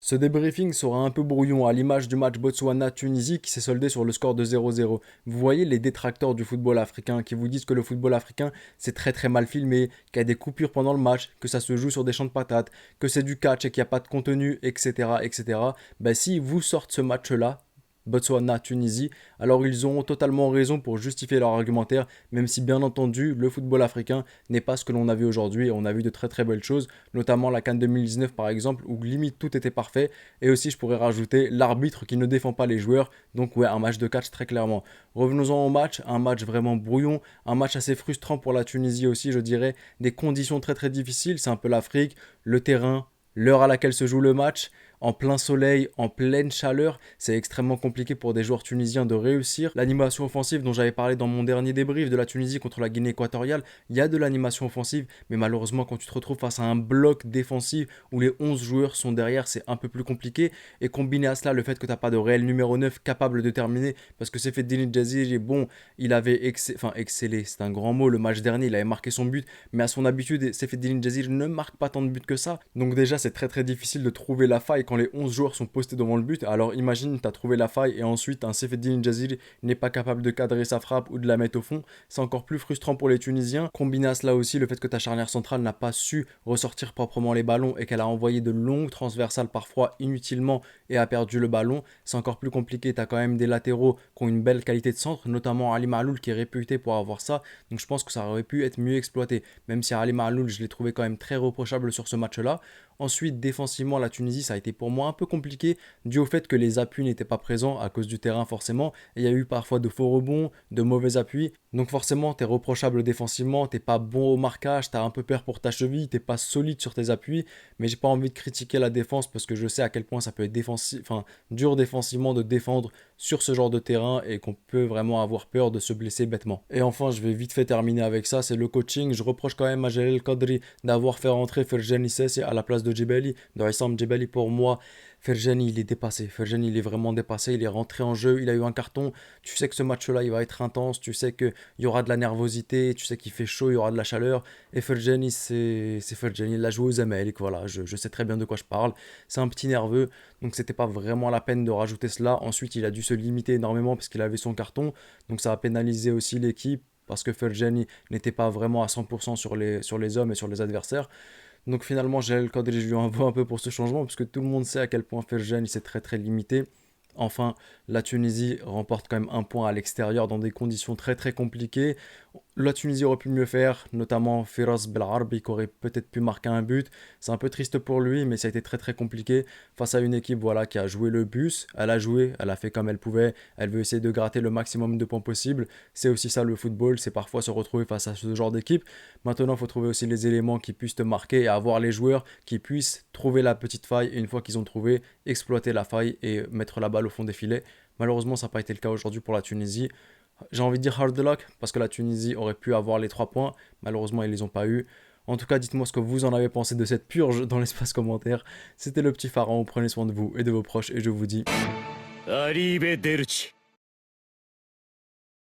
Ce débriefing sera un peu brouillon à l'image du match Botswana-Tunisie qui s'est soldé sur le score de 0-0. Vous voyez les détracteurs du football africain qui vous disent que le football africain c'est très très mal filmé, qu'il y a des coupures pendant le match, que ça se joue sur des champs de patates, que c'est du catch et qu'il n'y a pas de contenu, etc. etc. Ben si vous sortent ce match-là, Botswana-Tunisie, alors ils auront totalement raison pour justifier leur argumentaire, même si bien entendu le football africain n'est pas ce que l'on a vu aujourd'hui et on a vu de très très belles choses, notamment la CAN 2019 par exemple, où limite tout était parfait, et aussi je pourrais rajouter l'arbitre qui ne défend pas les joueurs, donc ouais, un match de catch très clairement. Revenons-en au match, un match vraiment brouillon, un match assez frustrant pour la Tunisie aussi, je dirais, des conditions très très difficiles, c'est un peu l'Afrique, le terrain, l'heure à laquelle se joue le match, en plein soleil, en pleine chaleur, c'est extrêmement compliqué pour des joueurs tunisiens de réussir. L'animation offensive dont j'avais parlé dans mon dernier débrief de la Tunisie contre la Guinée équatoriale, il y a de l'animation offensive, mais malheureusement quand tu te retrouves face à un bloc défensif où les 11 joueurs sont derrière, c'est un peu plus compliqué. Et combiné à cela le fait que tu n'as pas de réel numéro 9 capable de terminer, parce que c'est fait Seferini Jaziri, bon, il avait excellé, c'est un grand mot, le match dernier, il avait marqué son but, mais à son habitude, c'est fait Seferini Jaziri ne marque pas tant de buts que ça. Donc déjà, c'est très très difficile de trouver la faille quand les 11 joueurs sont postés devant le but. Alors imagine, tu as trouvé la faille et ensuite un Sefeddine Jaziri n'est pas capable de cadrer sa frappe ou de la mettre au fond. C'est encore plus frustrant pour les Tunisiens. Combiné à cela aussi, le fait que ta charnière centrale n'a pas su ressortir proprement les ballons et qu'elle a envoyé de longues transversales parfois inutilement et a perdu le ballon, c'est encore plus compliqué. Tu as quand même des latéraux qui ont une belle qualité de centre, notamment Ali Maloul qui est réputé pour avoir ça. Donc je pense que ça aurait pu être mieux exploité. Même si Ali Maloul, je l'ai trouvé quand même très reprochable sur ce match-là. Ensuite, défensivement, la Tunisie, ça a été pour moi un peu compliqué, dû au fait que les appuis n'étaient pas présents à cause du terrain forcément. Et il y a eu parfois de faux rebonds, de mauvais appuis. Donc forcément, t'es reprochable défensivement, t'es pas bon au marquage, t'as un peu peur pour ta cheville, t'es pas solide sur tes appuis. Mais j'ai pas envie de critiquer la défense parce que je sais à quel point ça peut être dur défensivement de défendre sur ce genre de terrain et qu'on peut vraiment avoir peur de se blesser bêtement. Et enfin, je vais vite fait terminer avec ça, c'est le coaching. Je reproche quand même à Jalel Kadri d'avoir fait rentrer Ferjani Sessi à la place de Djebeli. De Issam Djebeli, pour moi, Ferjani, il est dépassé. Ferjani, il est vraiment dépassé. Il est rentré en jeu, il a eu un carton. Tu sais que ce match-là, il va être intense. Tu sais qu'il y aura de la nervosité. Tu sais qu'il fait chaud, il y aura de la chaleur. Et Ferjani, c'est Ferjani. Il a joué aux Zamalek. Voilà, je sais très bien de quoi je parle. C'est un petit nerveux. Donc, c'était pas vraiment la peine de rajouter cela. Ensuite, il a dû se limiter énormément parce qu'il avait son carton. Donc, ça a pénalisé aussi l'équipe parce que Ferjani n'était pas vraiment à 100% sur les hommes et sur les adversaires. Donc finalement, j'ai le Kadri, je lui envoie un peu pour ce changement, puisque tout le monde sait à quel point Ferjan il s'est très très limité. Enfin, la Tunisie remporte quand même un point à l'extérieur dans des conditions très très compliquées. La Tunisie aurait pu mieux faire, notamment Firas Belarbi qui aurait peut-être pu marquer un but. C'est un peu triste pour lui, mais ça a été très très compliqué face à une équipe voilà, qui a joué le bus. Elle a joué, elle a fait comme elle pouvait. Elle veut essayer de gratter le maximum de points possible. C'est aussi ça le football, c'est parfois se retrouver face à ce genre d'équipe. Maintenant, il faut trouver aussi les éléments qui puissent te marquer et avoir les joueurs qui puissent trouver la petite faille. Et une fois qu'ils ont trouvé, exploiter la faille et mettre la balle au fond des filets. Malheureusement, ça n'a pas été le cas aujourd'hui pour la Tunisie. J'ai envie de dire hard luck parce que la Tunisie aurait pu avoir les 3 points. Malheureusement, ils les ont pas eu. En tout cas, dites-moi ce que vous en avez pensé de cette purge dans l'espace commentaire. C'était le petit pharaon. Prenez soin de vous et de vos proches et je vous dis Arrivederci.